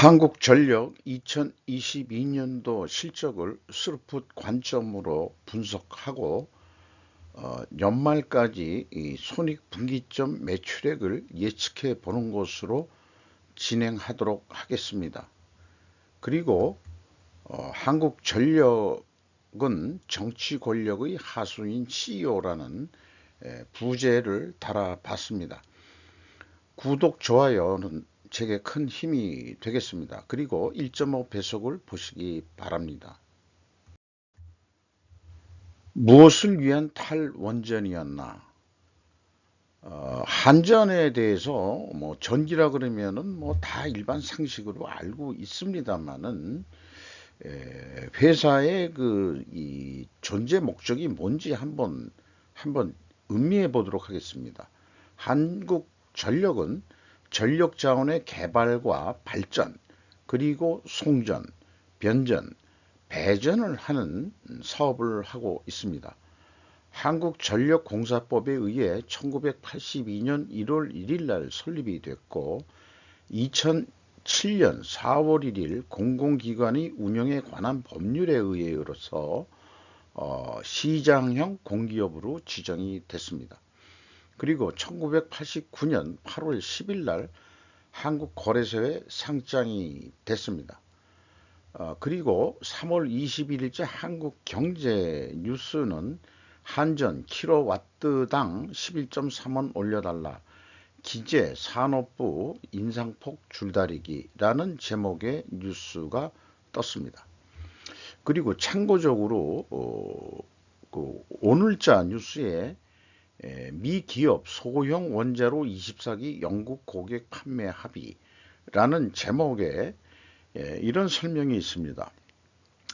한국전력 2022년도 실적을 스루풋 관점으로 분석하고 연말까지 이 손익분기점 매출액을 예측해 보는 것으로 진행하도록 하겠습니다. 그리고 한국전력은 정치 권력의 하수인 CEO라는 부제를 달아봤습니다. 구독, 좋아요는 제게 큰 힘이 되겠습니다. 그리고 1.5배속을 보시기 바랍니다. 무엇을 위한 탈원전이었나? 한전에 대해서 뭐 전기라 그러면은 뭐 다 일반 상식으로 알고 있습니다만은 회사의 이 존재 목적이 뭔지 한번 음미해 보도록 하겠습니다. 한국전력은 전력 자원의 개발과 발전, 그리고 송전, 변전, 배전을 하는 사업을 하고 있습니다. 한국전력공사법에 의해 1982년 1월 1일 날 설립이 됐고 2007년 4월 1일 공공기관의 운영에 관한 법률에 의해서 시장형 공기업으로 지정이 됐습니다. 그리고 1989년 8월 10일 날 한국거래소에 상장이 됐습니다. 그리고 3월 21일째 한국경제뉴스는 한전 킬로와트당 11.3원 올려달라, 기재 산업부 인상폭 줄다리기라는 제목의 뉴스가 떴습니다. 그리고 참고적으로 오늘자 뉴스에 미 기업 소형 원자로 24기 영국 고객 판매 합의라는 제목의 이런 설명이 있습니다.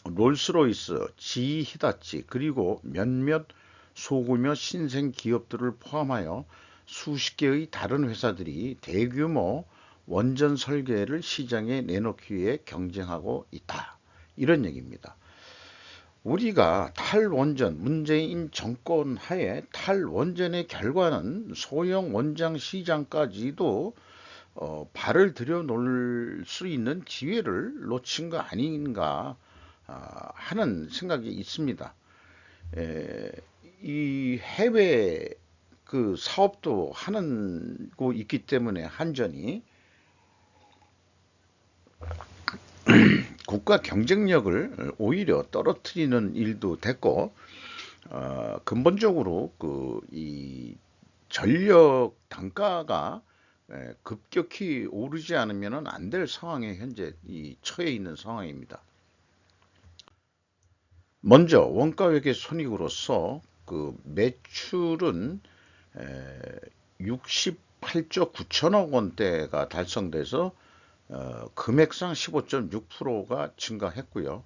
롤스로이스, GE 히다치, 그리고 몇몇 소규모 신생 기업들을 포함하여 수십 개의 다른 회사들이 대규모 원전 설계를 시장에 내놓기 위해 경쟁하고 있다. 이런 얘기입니다. 우리가 탈원전, 문재인 정권 하에 탈원전의 결과는 소형 원장 시장까지도 발을 들여놓을 수 있는 기회를 놓친 거 아닌가 하는 생각이 있습니다. 이 해외 사업도 하는 거 있기 때문에 한전이 국가 경쟁력을 오히려 떨어뜨리는 일도 됐고, 근본적으로 이 전력 단가가 급격히 오르지 않으면 안 될 상황에 현재 처해 있는 상황입니다. 먼저 원가회계 손익으로서 매출은 68조 9천억 원대가 달성돼서 금액상 15.6%가 증가했고요.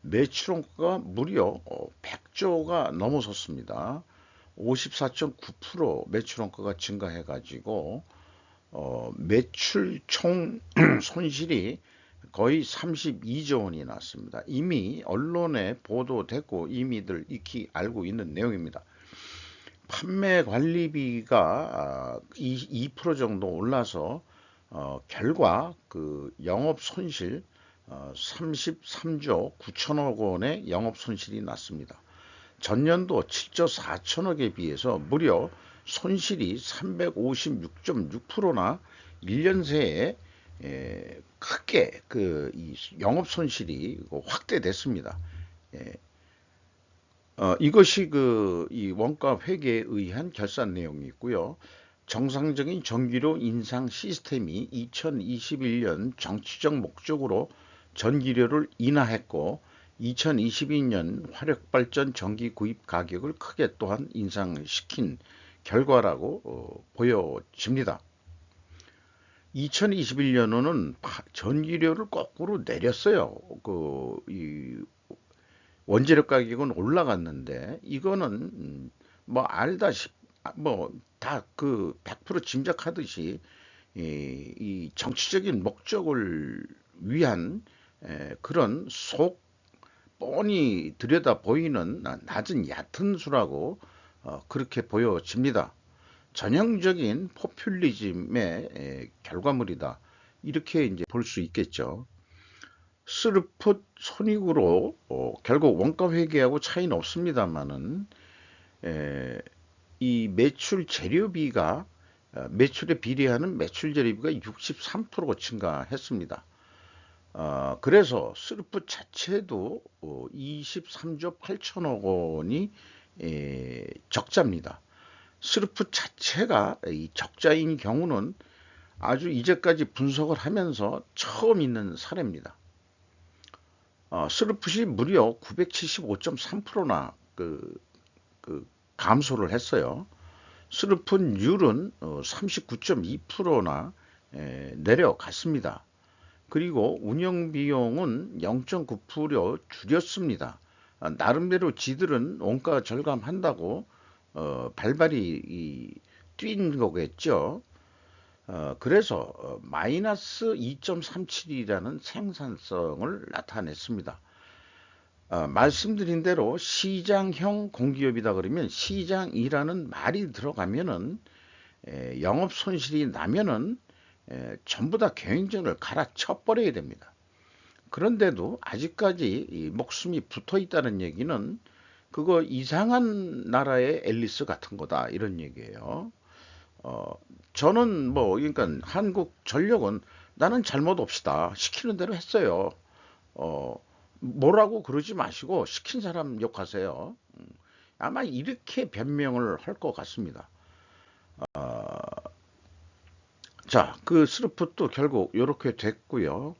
매출원가가 무려 100조가 넘어섰습니다. 54.9% 매출원가가 증가해가지고 매출 총 손실이 거의 32조 원이 났습니다. 이미 언론에 보도됐고 이미들 익히 알고 있는 내용입니다. 판매 관리비가 2% 정도 올라서 결과 영업 손실 33조 9천억 원의 영업 손실이 났습니다. 전년도 7조 4천억에 비해서 무려 손실이 356.6%나 1년 새에 크게 이 영업 손실이 확대됐습니다. 이것이 이 원가 회계에 의한 결산 내용이 있고요. 정상적인 전기료 인상 시스템이 2021년 정치적 목적으로 전기료를 인하했고 2022년 화력발전 전기 구입 가격을 크게 또한 인상시킨 결과라고 보여집니다. 2021년에는 전기료를 거꾸로 내렸어요. 이 원재료 가격은 올라갔는데 이거는 뭐 알다시피 다 100% 짐작하듯이 이 정치적인 목적을 위한 그런 속 뻔히 들여다 보이는 낮은 얕은 수라고 그렇게 보여집니다. 전형적인 포퓰리즘의 결과물이다. 이렇게 이제 볼 수 있겠죠. 스르폿 손익으로 결국 원가 회계하고 차이는 없습니다만은 이 매출 재료비가 매출에 비례하는 매출 재료비가 63% 증가했습니다. 그래서 스르폿 자체도 23조 8천억 원이 적자입니다. 스르폿 자체가 이 적자인 경우는 아주 이제까지 분석을 하면서 처음 있는 사례입니다. 스르폿이 무려 975.3%나 그 감소를 했어요. 스르폿율은 39.2%나 내려갔습니다. 그리고 운영비용은 0.9% 줄였습니다. 나름대로 지들은 원가 절감한다고 발발이 뛴 거겠죠. 그래서 마이너스 2.37이라는 생산성을 나타냈습니다. 말씀드린 대로 시장형 공기업이다 그러면 시장이라는 말이 들어가면은 영업 손실이 나면은 전부 다 경영진을 갈아쳐 버려야 됩니다. 그런데도 아직까지 이 목숨이 붙어 있다는 얘기는 그거 이상한 나라의 앨리스 같은 거다 이런 얘기예요. 저는 뭐 그러니까 한국 전력은 나는 잘못 없이다 시키는 대로 했어요. 뭐라고 그러지 마시고 시킨 사람 욕하세요. 아마 이렇게 변명을 할 것 같습니다. 자, 그 스르폿도 결국 이렇게 됐고요.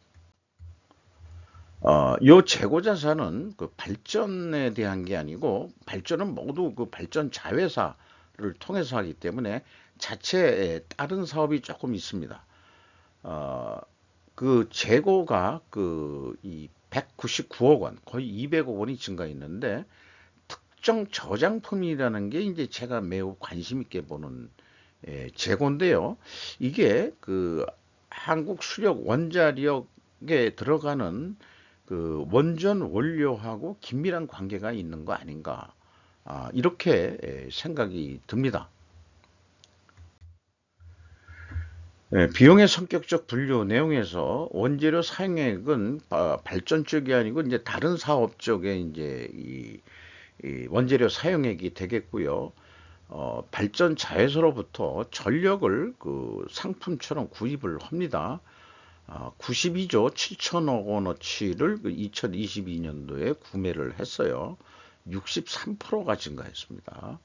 요 재고 자산은 그 발전에 대한 게 아니고 발전은 모두 그 발전 자회사를 통해서 하기 때문에 자체에 다른 사업이 조금 있습니다. 그 재고가 이 199억 원, 거의 200억 원이 증가했는데 특정 저장품이라는 게 이제 제가 매우 관심 있게 보는 재고인데요. 이게 그 한국 수력 원자력에 들어가는 그 원전 원료하고 긴밀한 관계가 있는 거 아닌가 이렇게 생각이 듭니다. 비용의 성격적 분류 내용에서 원재료 사용액은 발전 쪽이 아니고 이제 다른 사업 쪽에 이제 이 원재료 사용액이 되겠고요. 발전 자회사로부터 전력을 그 상품처럼 구입을 합니다. 92조 7천억 원어치를 2022년도에 구매를 했어요. 63%가 증가했습니다.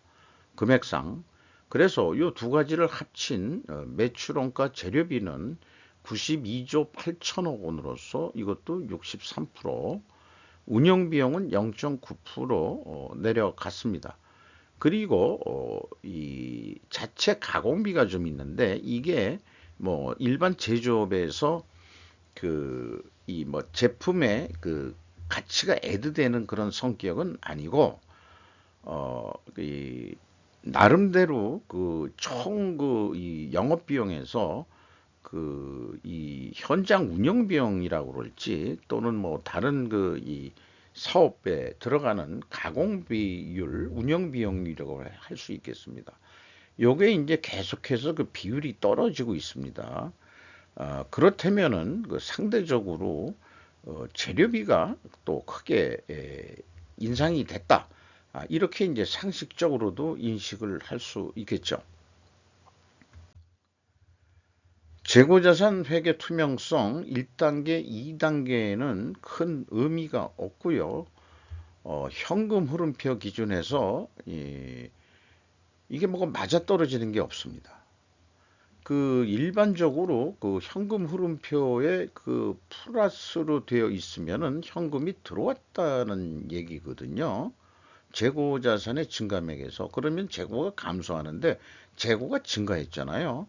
금액상. 그래서 이 두 가지를 합친 매출원가 재료비는 92조 8천억 원으로서 이것도 63%, 운영비용은 0.9% 내려갔습니다. 그리고 이 자체 가공비가 좀 있는데 이게 뭐 일반 제조업에서 그 이 뭐 제품의 그 가치가 애드되는 그런 성격은 아니고 이 나름대로 그 총 그 이 영업 비용에서 그 이 현장 운영 비용이라고 그럴지 또는 뭐 다른 그 이 사업에 들어가는 가공비율, 운영 비용이라고 할 수 있겠습니다. 요게 이제 계속해서 그 비율이 떨어지고 있습니다. 그렇다면은 그 상대적으로 재료비가 또 크게 인상이 됐다. 이렇게 이제 상식적으로도 인식을 할 수 있겠죠. 재고자산 회계 투명성 1단계, 2단계에는 큰 의미가 없고요. 현금 흐름표 기준에서 이게 뭐가 맞아떨어지는 게 없습니다. 그 일반적으로 그 현금 흐름표에 그 플러스로 되어 있으면은 현금이 들어왔다는 얘기거든요. 재고 자산의 증감액에서 그러면 재고가 감소하는데 재고가 증가했잖아요.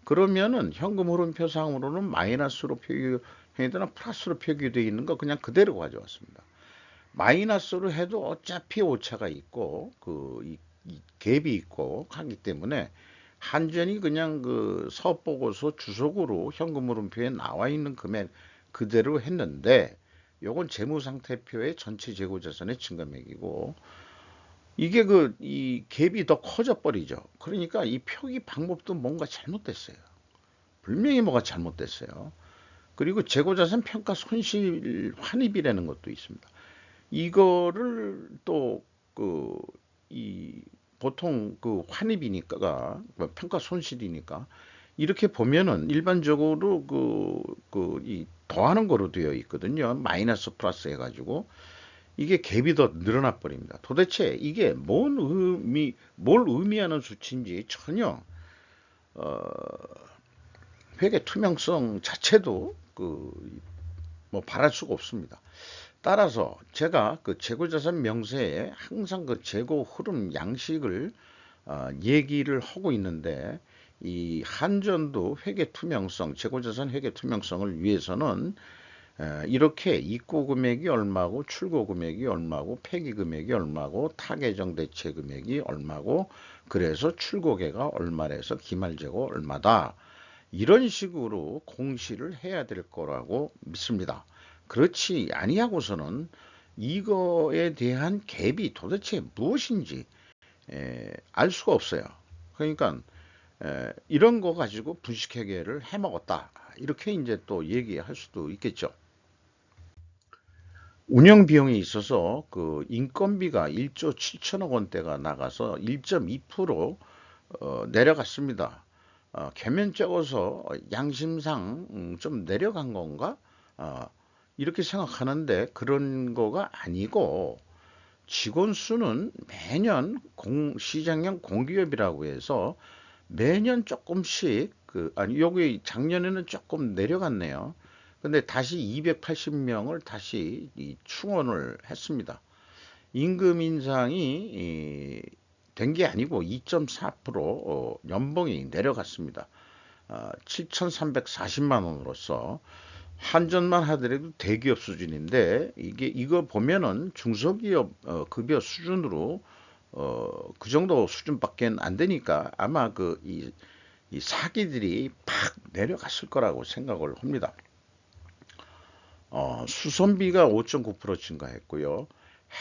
그러면은 현금 흐름표상으로는 마이너스로 표기되거나 플러스로 표기되어 있는 거 그냥 그대로 가져왔습니다. 마이너스로 해도 어차피 오차가 있고 이 갭이 있고 하기 때문에 한전이 그냥 그 사업보고서 주석으로 현금 흐름표에 나와 있는 금액 그대로 했는데 요건 재무상태표의 전체 재고자산의 증감액이고 이게 이 갭이 더 커져 버리죠. 그러니까 이 표기 방법도 뭔가 잘못됐어요. 분명히 뭐가 잘못됐어요. 그리고 재고자산 평가 손실 환입이라는 것도 있습니다. 이거를 또 그 이 보통 그 환입이니까 뭐 평가 손실이니까 이렇게 보면은 일반적으로 이 더하는 거로 되어 있거든요. 마이너스 플러스 해가지고 이게 갭이 더 늘어나 버립니다. 도대체 이게 뭘 의미하는 수치인지 전혀 회계 투명성 자체도 뭐 바랄 수가 없습니다. 따라서 제가 그 재고자산 명세에 항상 그 재고 흐름 양식을 얘기를 하고 있는데 이 한전도 회계 투명성, 재고자산 회계 투명성을 위해서는 이렇게 입고 금액이 얼마고 출고 금액이 얼마고 폐기 금액이 얼마고 타계정 대체 금액이 얼마고 그래서 출고계가 얼마래서 기말재고 얼마다 이런 식으로 공시를 해야 될 거라고 믿습니다. 그렇지 아니하고서는 이거에 대한 갭이 도대체 무엇인지 알 수가 없어요. 그러니까 이런 거 가지고 분식회계를 해먹었다. 이렇게 이제 또 얘기할 수도 있겠죠. 운영 비용에 있어서 그 인건비가 1조 7천억 원대가 나가서 1.2% 내려갔습니다. 개면 적어서 양심상 좀 내려간 건가? 어, 이렇게 생각하는데 그런 거가 아니고 직원 수는 매년 시장형 공기업이라고 해서 매년 조금씩 아니 여기 작년에는 조금 내려갔네요. 근데 다시 280명을 다시 충원을 했습니다. 임금 인상이 된 게 아니고 2.4% 연봉이 내려갔습니다. 7,340만 원으로서 한전만 하더라도 대기업 수준인데 이거 보면은 중소기업 급여 수준으로 그 정도 수준밖에 안 되니까 아마 이 사기들이 팍 내려갔을 거라고 생각을 합니다. 수선비가 5.9% 증가했고요.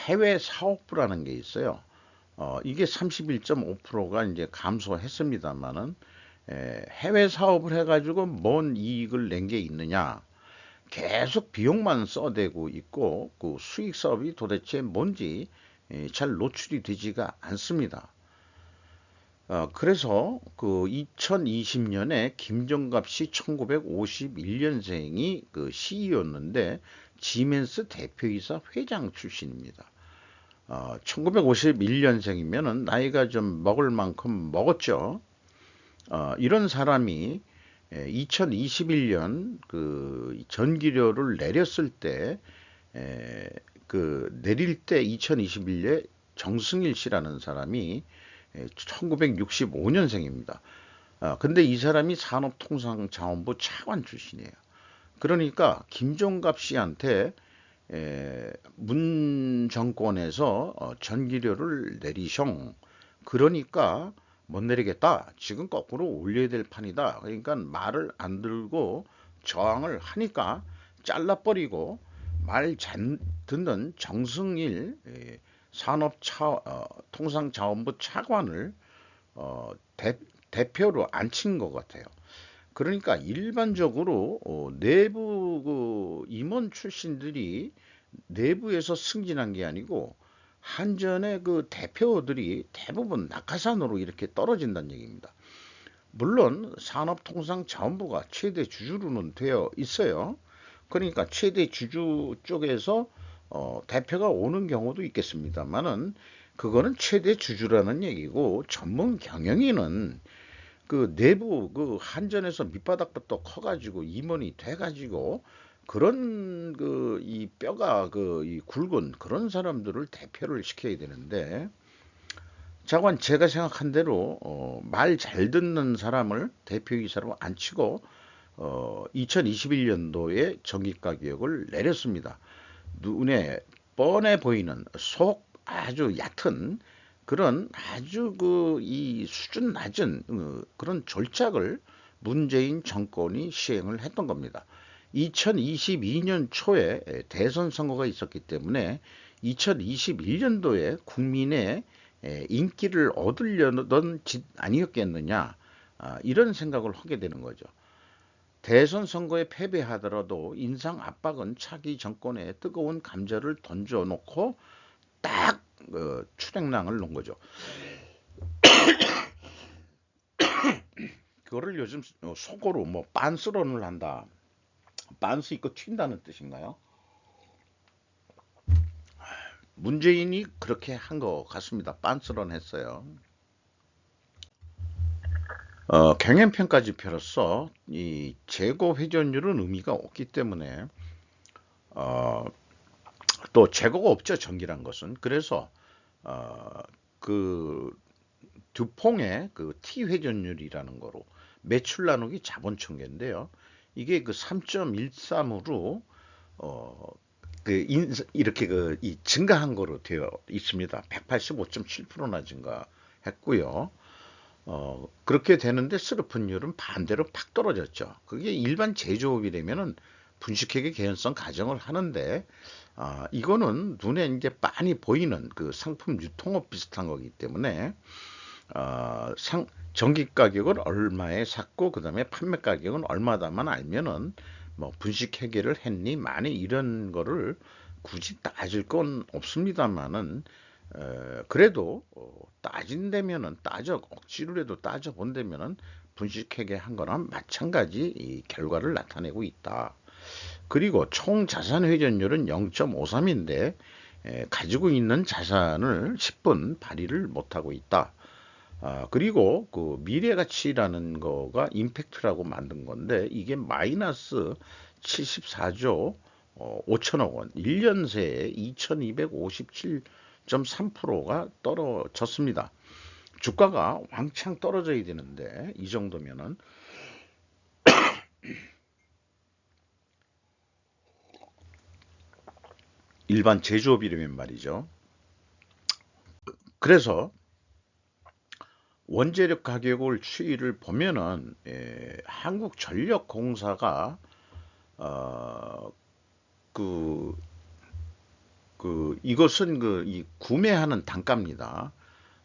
해외 사업부라는 게 있어요. 이게 31.5%가 이제 감소했습니다만은 해외 사업을 해가지고 뭔 이익을 낸 게 있느냐? 계속 비용만 써대고 있고 그 수익 사업이 도대체 뭔지 잘 노출이 되지가 않습니다. 그래서 그 2020년에 김정갑 씨 1951년생이 그 CEO였는데 지멘스 대표이사 회장 출신입니다. 1951년생이면은 나이가 좀 먹을 만큼 먹었죠. 이런 사람이 2021년 그 전기료를 내렸을 때 내릴 때 2021년에 정승일 씨라는 사람이 1965년생입니다. 근데 이 사람이 산업통상자원부 차관 출신이에요. 그러니까 김종갑 씨한테 문 정권에서 전기료를 내리숑. 그러니까 못 내리겠다. 지금 거꾸로 올려야 될 판이다. 그러니까 말을 안 들고 저항을 하니까 잘라버리고 말 잘 듣는 정승일 통상자원부 차관을 대표로 앉힌 것 같아요. 그러니까 일반적으로 내부 임원 출신들이 내부에서 승진한 게 아니고 한전의 그 대표들이 대부분 낙하산으로 이렇게 떨어진다는 얘기입니다. 물론 산업통상자원부가 최대 주주로는 되어 있어요. 그러니까 최대 주주 쪽에서 대표가 오는 경우도 있겠습니다만은 그거는 최대 주주라는 얘기고 전문 경영인은 그 내부 그 한전에서 밑바닥부터 커가지고 임원이 돼가지고 그런 이 뼈가 이 굵은 그런 사람들을 대표를 시켜야 되는데 자관 제가 생각한 대로 말 잘 듣는 사람을 대표이사로 앉히고 2021년도에 전기 가격을 내렸습니다. 눈에 뻔해 보이는 속 아주 얕은 그런 아주 이 수준 낮은 그런 절착을 문재인 정권이 시행을 했던 겁니다. 2022년 초에 대선 선거가 있었기 때문에 2021년도에 국민의 인기를 얻으려던 짓 아니었겠느냐 이런 생각을 하게 되는 거죠. 대선 선거에 패배하더라도 인상 압박은 차기 정권에 뜨거운 감자를 던져놓고 딱 출행랑을 놓은 거죠. 그거를 요즘 속어로 뭐 빤스런을 한다. 빤스 입고 튄다는 뜻인가요? 문재인이 그렇게 한 것 같습니다. 빤스런 했어요. 경연평가 지표로서 이 재고 회전율은 의미가 없기 때문에 어, 또 재고가 없죠. 전기란 것은. 그래서 어, 그 두퐁의 그 T 회전율이라는 거로 매출 나누기 자본 총계인데요. 이게 그 3.13으로 어, 이렇게 이 증가한 거로 되어 있습니다. 185.7%나 증가했고요. 그렇게 되는데 스르픈율은 반대로 팍 떨어졌죠. 그게 일반 제조업이라면은 분식회계 개연성 가정을 하는데, 이거는 눈에 이제 빤히 보이는 그 상품 유통업 비슷한 거기 때문에, 전기 가격을 얼마에 샀고, 그 다음에 판매 가격은 얼마다만 알면은, 뭐 분식회계를 했니, 많이 이런 거를 굳이 따질 건 없습니다만은, 그래도 따진다면은 억지로라도 따져 본다면은 분식회계 한 거랑 마찬가지 이 결과를 나타내고 있다. 그리고 총 자산 회전율은 0.53인데 가지고 있는 자산을 10분 발휘를 못하고 있다. 그리고 그 미래 가치라는 거가 임팩트라고 만든 건데 이게 마이너스 74조 5천억 원, 1년 새에 2257.3%가 떨어졌습니다. 주가가 왕창 떨어져야 되는데 이 정도면은 일반 제조업이라면 말이죠. 그래서 원재료 가격을 추이를 보면은 한국전력공사가 어, 그, 이것은 이 구매하는 단가입니다.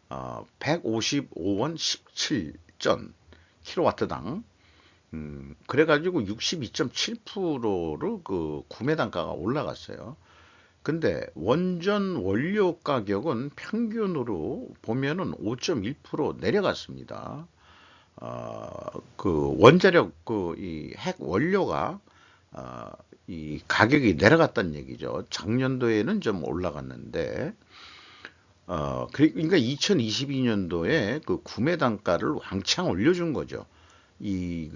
155원 17전 킬로와트당. 그래가지고 62.7%로 그 구매 단가가 올라갔어요. 근데 원전 원료 가격은 평균으로 보면은 5.1% 내려갔습니다. 그 원자력 이 핵 원료가 이 가격이 내려갔다는 얘기죠. 작년도에는 좀 올라갔는데 그러니까 2022년도에 그 구매 단가를 왕창 올려준 거죠. 이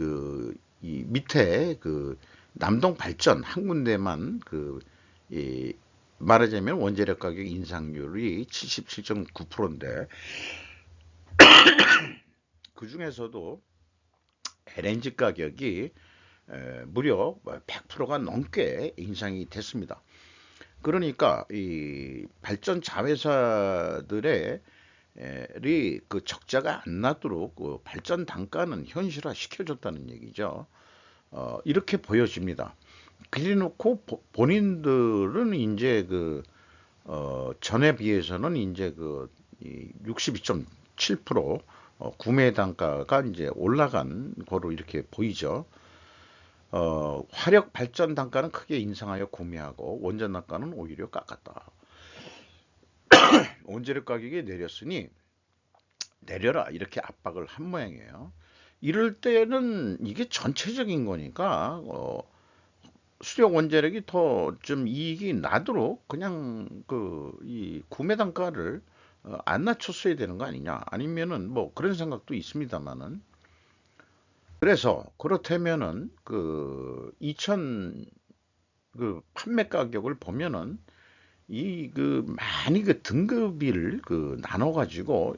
밑에 그 남동 발전 한 군데만 이 말하자면 원재료 가격 인상률이 77.9%인데 그 중에서도 LNG 가격이 무려 100%가 넘게 인상이 됐습니다. 그러니까 이 발전 자회사들의 그 적자가 안 나도록 그 발전 단가는 현실화 시켜줬다는 얘기죠. 이렇게 보여집니다. 그래놓고 본인들은 이제 전에 비해서는 이제 62.7% 구매 단가가 이제 올라간 거로 이렇게 보이죠. 화력 발전 단가는 크게 인상하여 구매하고 원전 단가는 오히려 깎았다. 원재료 가격이 내렸으니 내려라 이렇게 압박을 한 모양이에요. 이럴 때는 이게 전체적인 거니까 수력 원자력이 더 좀 이익이 나도록 그냥 이 구매 단가를 안 낮췄어야 되는 거 아니냐 아니면은 뭐 그런 생각도 있습니다만은 그래서 그렇다면은 2000 판매 가격을 보면은 많이 등급을 나눠 가지고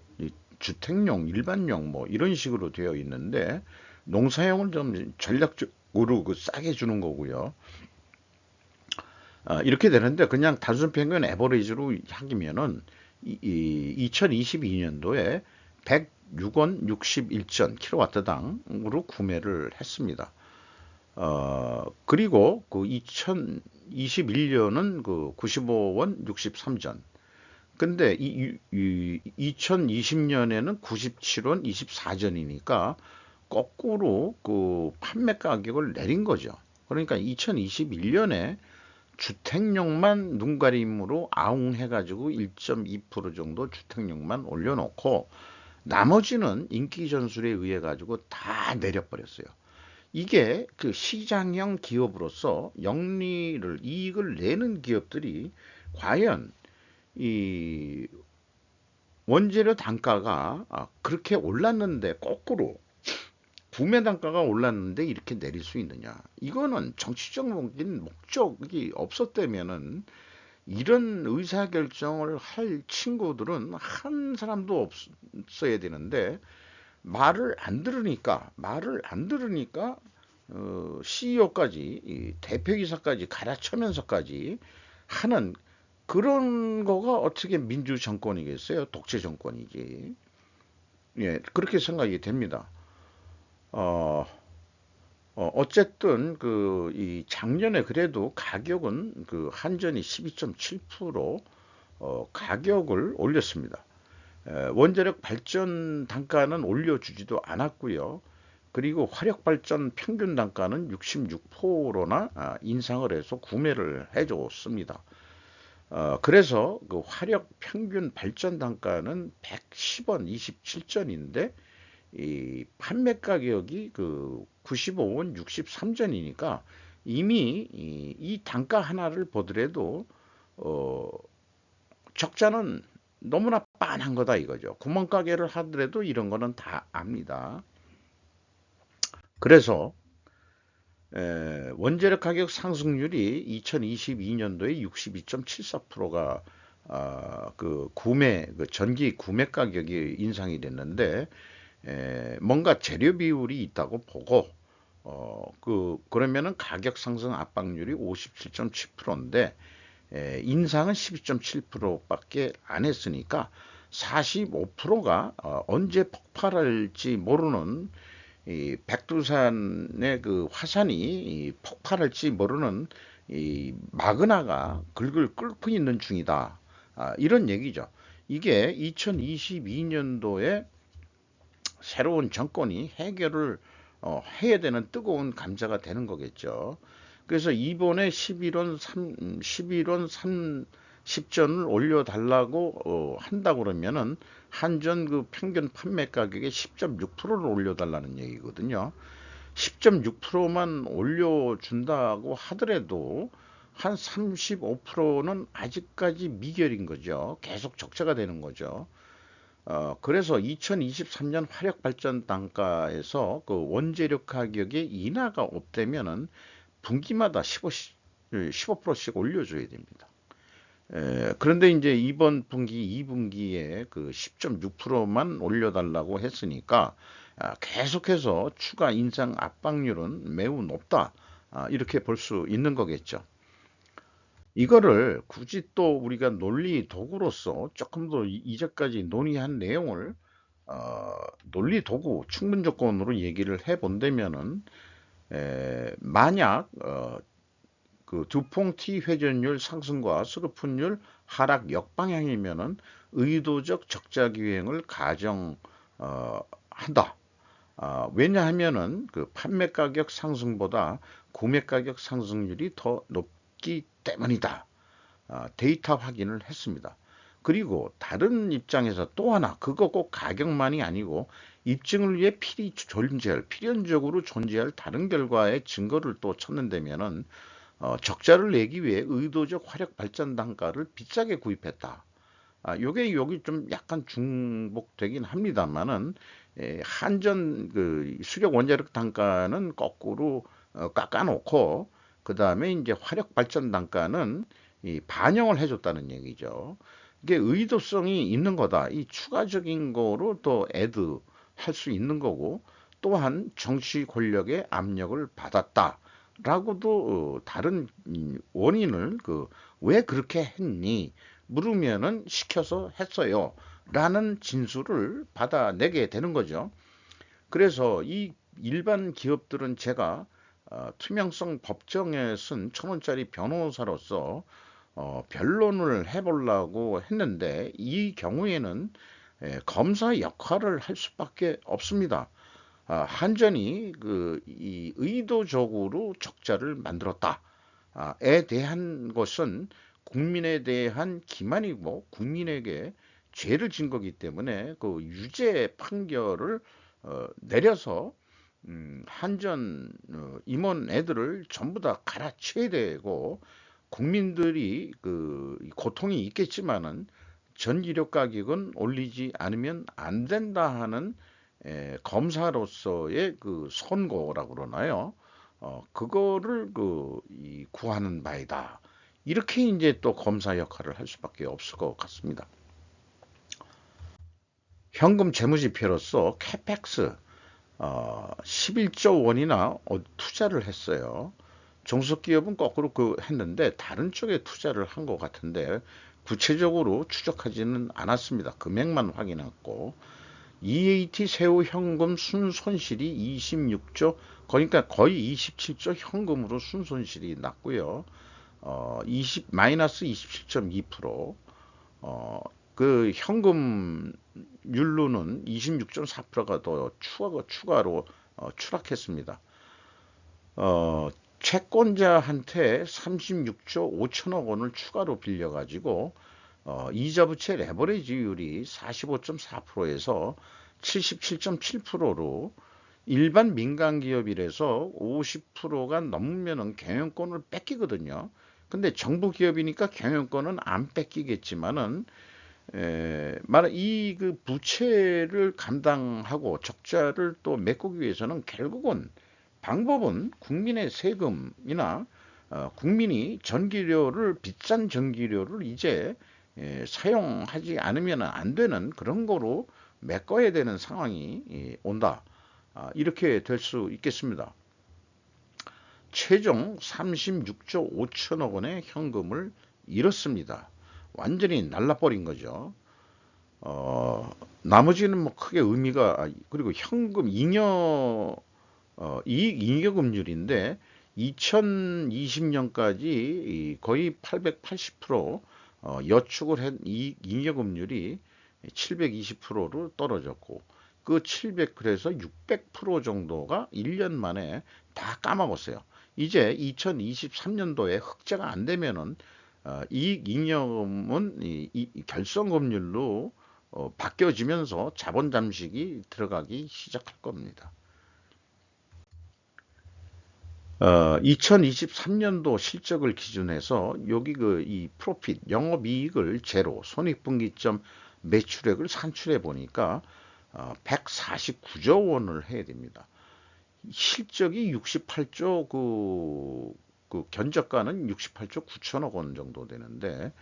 주택용, 일반용 뭐 이런 식으로 되어 있는데 농사용을 좀 전략적으로 싸게 주는 거고요. 이렇게 되는데 그냥 단순 평균 에버리지로 하기면은 2022년도에 106원 61전 킬로와트당으로 구매를 했습니다. 그리고 2021년은 95원 63전. 근데 2020년에는 97원 24전이니까 거꾸로 그 판매 가격을 내린 거죠. 그러니까 2021년에 주택용만 눈가림으로 아웅해가지고 1.2% 정도 주택용만 올려놓고 나머지는 인기 전술에 의해 가지고 다 내려버렸어요. 이게 그 시장형 기업으로서 영리를 이익을 내는 기업들이 과연 이 원재료 단가가 그렇게 올랐는데 거꾸로 구매 단가가 올랐는데 이렇게 내릴 수 있느냐? 이거는 정치적인 목적이 없었다면은 이런 의사결정을 할 친구들은 한 사람도 없어야 되는데 말을 안 들으니까 CEO까지 대표이사까지 갈아쳐면서까지 하는 그런 거가 어떻게 민주 정권이겠어요? 독재 정권이지. 예, 그렇게 생각이 됩니다. 어, 어쨌든 이 작년에 그래도 가격은 그 한전이 12.7% 가격을 올렸습니다. 원자력 발전 단가는 올려주지도 않았고요. 그리고 화력 발전 평균 단가는 66%나 인상을 해서 구매를 해줬습니다. 그래서 그 화력 평균 발전 단가는 110원 27전인데 이 판매 가격이 그 95원 63전이니까 이미 이 단가 하나를 보더라도 어, 적자는 너무나 빤한 거다 이거죠. 구멍가게를 하더라도 이런 거는 다 압니다. 그래서 원재료 가격 상승률이 2022년도에 62.74%가 그 전기 구매 가격이 인상이 됐는데 뭔가 재료 비율이 있다고 보고 그러면은 가격 상승 압박률이 57.7%인데 인상은 12.7%밖에 안 했으니까 45%가 언제 폭발할지 모르는 이 백두산의 그 화산이 폭발할지 모르는 이 마그나가 글글 끓고 있는 중이다. 이런 얘기죠. 이게 2022년도에 새로운 정권이 해결을 해야 되는 뜨거운 감자가 되는 거겠죠. 그래서 이번에 11원 30전을 올려달라고 한다 그러면은 한전 그 평균 판매 가격의 10.6%를 올려달라는 얘기거든요. 10.6%만 올려준다고 하더라도 한 35%는 아직까지 미결인 거죠. 계속 적자가 되는 거죠. 그래서 2023년 화력 발전 단가에서 그 원재료 가격의 인하가 없다면은 분기마다 15%씩 올려줘야 됩니다. 그런데 이제 이번 분기, 2분기에 그 10.6%만 올려달라고 했으니까 계속해서 추가 인상 압박률은 매우 높다. 이렇게 볼 수 있는 거겠죠. 이거를 굳이 또 우리가 논리 도구로서 조금 더 이제까지 논의한 내용을 논리 도구 충분 조건으로 얘기를 해 본다면은 만약 그 두퐁티 회전율 상승과 수급분율 하락 역방향이면은 의도적 적자 기행을 가정 한다. 왜냐하면은 그 판매 가격 상승보다 구매 가격 상승률이 더 높기 때문이다. 데이터 확인을 했습니다. 그리고 다른 입장에서 또 하나, 그거 꼭 가격만이 아니고 입증을 위해 필연적으로 존재할 다른 결과의 증거를 또 찾는다면은 적자를 내기 위해 의도적 화력 발전 단가를 비싸게 구입했다. 요게 여기 좀 약간 중복되긴 합니다만은 한전 그 수력 원자력 단가는 거꾸로 깎아놓고 그 다음에 이제 화력 발전 단가는 반영을 해줬다는 얘기죠. 이게 의도성이 있는 거다. 이 추가적인 거로 또 애드 할 수 있는 거고 또한 정치 권력의 압력을 받았다. 라고도 다른 원인을 왜 그렇게 했니 물으면은 시켜서 했어요 라는 진술을 받아내게 되는 거죠. 그래서 이 일반 기업들은 제가 투명성 법정에 쓴 1,000원짜리 변호사로서 변론을 해보려고 했는데 이 경우에는 검사 역할을 할 수밖에 없습니다. 한전이 이 의도적으로 적자를 만들었다에 대한 것은 국민에 대한 기만이고 국민에게 죄를 진 거기 때문에 그 유죄 판결을 내려서 한전 임원 애들을 전부 다 갈아치워야 되고 국민들이 고통이 있겠지만은 전기료 가격은 올리지 않으면 안 된다 하는 검사로서의 그 선고라고 그러나요? 그거를 구하는 바이다. 이렇게 이제 또 검사 역할을 할 수밖에 없을 것 같습니다. 현금 재무지표로서 캐펙스 11조 원이나 투자를 했어요. 종속기업은 거꾸로 했는데 다른 쪽에 투자를 한 것 같은데 구체적으로 추적하지는 않았습니다. 금액만 확인했고 EAT 세후 현금 순손실이 26조, 그러니까 거의 27조 현금으로 순손실이 났고요. 마이너스 27.2%, 그 현금률로는 26.4%가 더 추가로 추락했습니다. 채권자한테 36조 5천억 원을 추가로 빌려가지고 이자 부채 레버리지율이 45.4%에서 77.7%로 일반 민간 기업이라서 50%가 넘으면은 경영권을 뺏기거든요. 근데 정부 기업이니까 경영권은 안 뺏기겠지만은 이 부채를 감당하고 적자를 또 메꾸기 위해서는 결국은 방법은 국민의 세금이나 국민이 비싼 전기료를 이제 사용하지 않으면 안 되는 그런 거로 메꿔야 되는 상황이 온다. 이렇게 될 수 있겠습니다. 최종 36조 5천억 원의 현금을 잃었습니다. 완전히 날라버린 거죠. 나머지는 뭐 크게 그리고 현금 이익 잉여금률인데 2020년까지 거의 880% 여축을 한 이익 잉여금률이 720%로 떨어졌고 그래서 600% 정도가 1년 만에 다 까먹었어요. 이제 2023년도에 흑자가 안 되면은 이익 잉여금은 결손금률로 바뀌어지면서 자본 잠식이 들어가기 시작할 겁니다. 2023년도 실적을 기준해서 여기 이 프로핏 영업이익을 제로 손익분기점 매출액을 산출해 보니까 149조 원을 해야 됩니다. 실적이 68조 견적가는 68조 9천억 원 정도 되는데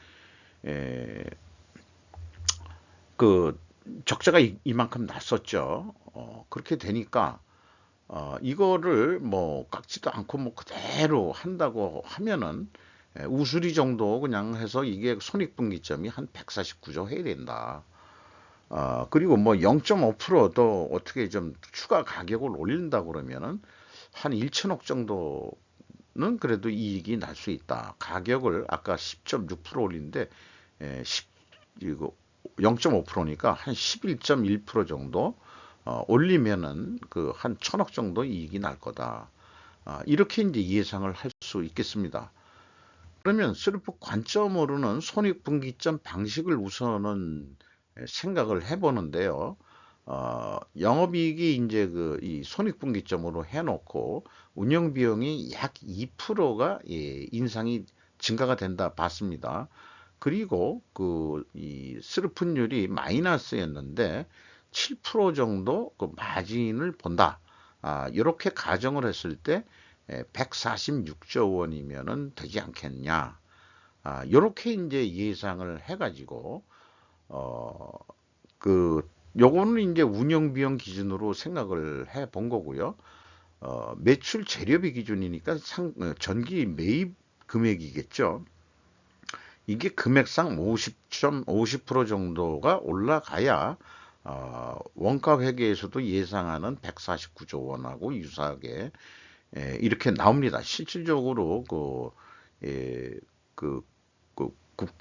에, 그 적자가 이만큼 났었죠. 그렇게 되니까 이거를 뭐 깎지도 않고 뭐 그대로 한다고 하면은 우수리 정도 그냥 해서 이게 손익분기점이 한 149조 해야 된다. 그리고 뭐 0.5%더 어떻게 좀 추가 가격을 올린다 그러면은 한 1천억 정도는 그래도 이익이 날 수 있다. 가격을 아까 10.6% 올리는데 이거 0.5%니까 한 11.1% 정도 올리면은 한 1천억 정도 이익이 날 거다. 이렇게 이제 예상을 할 수 있겠습니다. 그러면 셀프 관점으로는 손익분기점 방식을 우선은 생각을 해보는데요. 영업이익이 이제 이 손익분기점으로 해놓고 운영비용이 약 2%가 인상이 증가가 된다 봤습니다. 그리고 이 스르픈율이 마이너스였는데 7% 정도 마진을 본다. 이렇게 가정을 했을 때 146조 원이면은 되지 않겠냐. 이렇게 이제 예상을 해가지고 어, 요거는 이제 운영비용 기준으로 생각을 해 본 거고요. 매출 재료비 기준이니까 전기 매입 금액이겠죠. 이게 금액상 50% 정도가 올라가야 원가 회계에서도 예상하는 149조 원하고 유사하게 이렇게 나옵니다. 실질적으로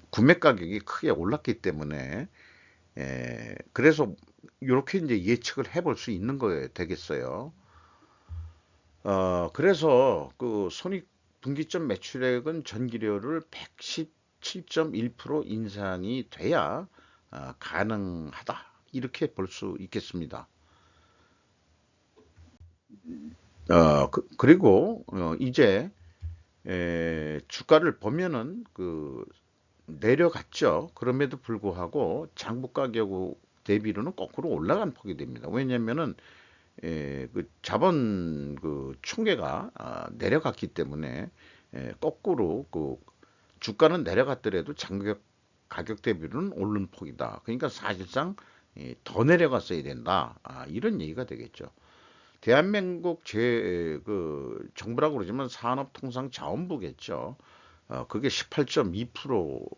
구매 가격이 크게 올랐기 때문에 그래서 이렇게 이제 예측을 해볼 수 있는 거에 되겠어요. 그래서 그 손익분기점 매출액은 전기료를 117.1% 인상이 돼야 가능하다. 이렇게 볼 수 있겠습니다. 그리고 이제 주가를 보면은 그 내려갔죠. 그럼에도 불구하고 장부 가격 대비로는 거꾸로 올라간 폭이 됩니다. 왜냐면은 그 자본 그 총계가 내려갔기 때문에 거꾸로 그 주가는 내려갔더라도 장격 가격 대비로는 오른 폭이다. 그러니까 사실상 더 내려갔어야 된다. 이런 얘기가 되겠죠. 대한민국 그 정부라고 그러지만 산업통상자원부겠죠. 그게 18.2%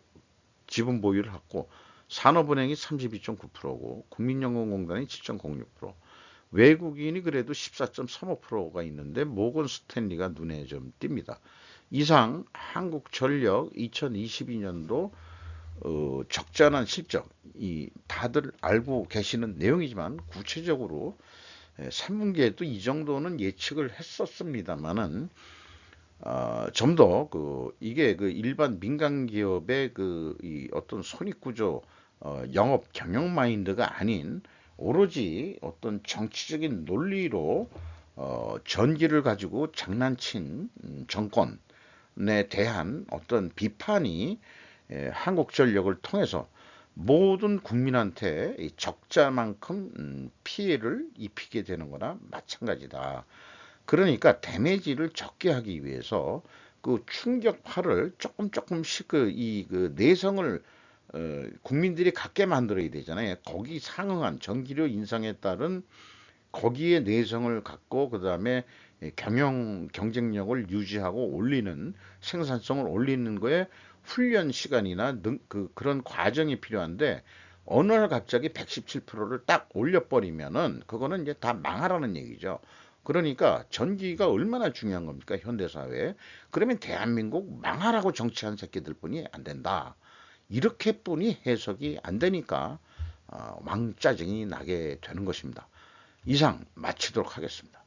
지분 보유를 하고 산업은행이 32.9%고 국민연금공단이 7.06%, 외국인이 그래도 14.35%가 있는데 모건 스탠리가 눈에 좀 띕니다. 이상 한국전력 2022년도 적절한 실적, 이 다들 알고 계시는 내용이지만 구체적으로 3분기에도 이 정도는 예측을 했었습니다만은 좀 더 그 이게 그 일반 민간 기업의 그 이 어떤 손익 구조, 영업 경영 마인드가 아닌 오로지 어떤 정치적인 논리로 전기를 가지고 장난친 정권에 대한 어떤 비판이 한국전력을 통해서 모든 국민한테 적자만큼 피해를 입히게 되는 거나 마찬가지다. 그러니까 데미지를 적게 하기 위해서 그 충격파를 조금씩 그 내성을 국민들이 갖게 만들어야 되잖아요. 거기 상응한 전기료 인상에 따른 거기에 내성을 갖고 그다음에 경쟁력을 유지하고 올리는 생산성을 올리는 거에 훈련 시간이나 그런 과정이 필요한데 어느 날 갑자기 117%를 딱 올려버리면은 그거는 이제 다 망하라는 얘기죠. 그러니까 전기가 얼마나 중요한 겁니까 현대사회에. 그러면 대한민국 망하라고 정치한 새끼들 뿐이 안 된다. 이렇게뿐이 해석이 안 되니까 왕짜증이 나게 되는 것입니다. 이상 마치도록 하겠습니다.